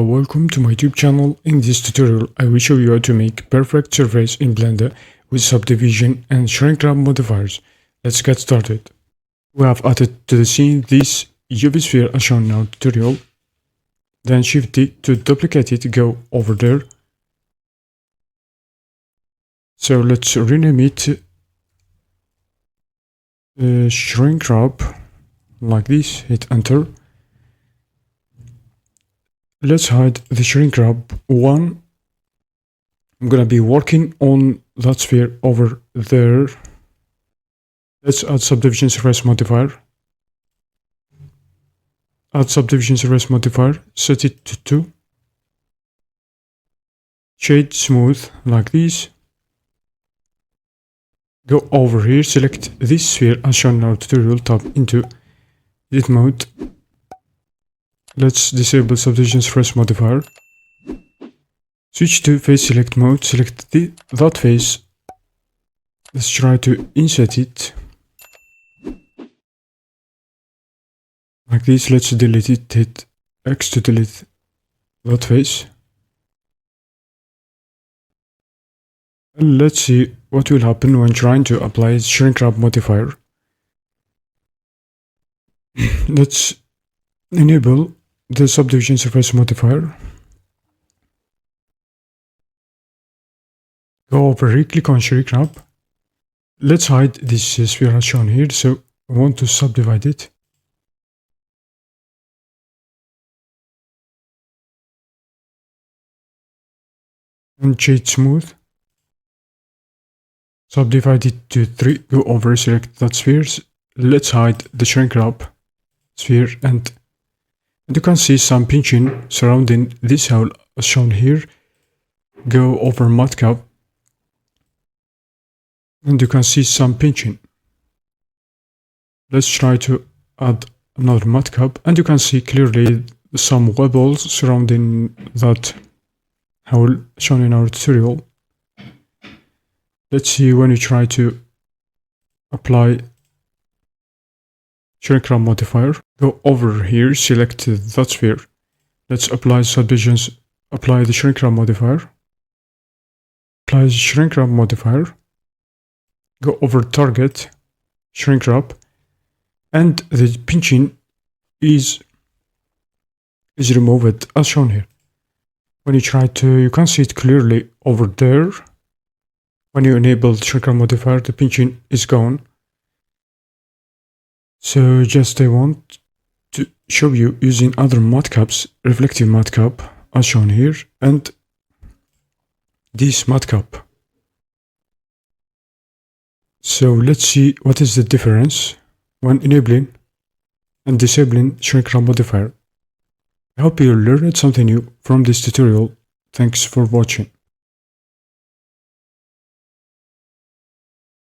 Hello, welcome to my YouTube channel. In this tutorial, I will show you how to make perfect surface in Blender with subdivision and shrinkwrap modifiers. Let's get started. We have added to the scene this UV sphere as shown in our tutorial. Then Shift D to duplicate it, go over there. So let's rename it shrinkwrap like this, hit enter. Let's hide the shrinkwrap one. I'm gonna be working on that sphere over there. Let's add subdivision surface modifier. Add subdivision surface modifier, set it to 2. Shade smooth like this. Go over here, select this sphere as shown in our tutorial, tap into edit mode. Let's disable subdivision surface modifier. Switch to face select mode, select that face. Let's try to insert it. Like this, let's delete it, hit X to delete that face. And let's see what will happen when trying to apply shrinkwrap modifier. Let's enable the subdivision surface modifier. Go over here, click on shrinkwrap. Let's hide this sphere as shown here, so I want to subdivide it. And shade smooth. Subdivide it to 3, go over, select that spheres. Let's hide the shrinkwrap sphere, and you can see some pinching surrounding this hole as shown here. Go over matte cap, and you can see some pinching. Let's try to add another matte cap, and you can see clearly some wobbles surrounding that hole shown in our tutorial. Let's see when you try to apply shrinkwrap modifier. Go over here, select that sphere. Let's apply subdivisions, apply the shrinkwrap modifier. Apply the shrinkwrap modifier. Go over target, shrinkwrap, and the pinching is removed as shown here. When you try to, you can see it clearly over there. When you enable the shrinkwrap modifier, the pinching is gone. So just I want to show you using other matte caps, reflective matte cap as shown here, and this matte cap. So let's see what is the difference when enabling and disabling shrinkwrap modifier. I hope you learned something new from this tutorial. Thanks for watching.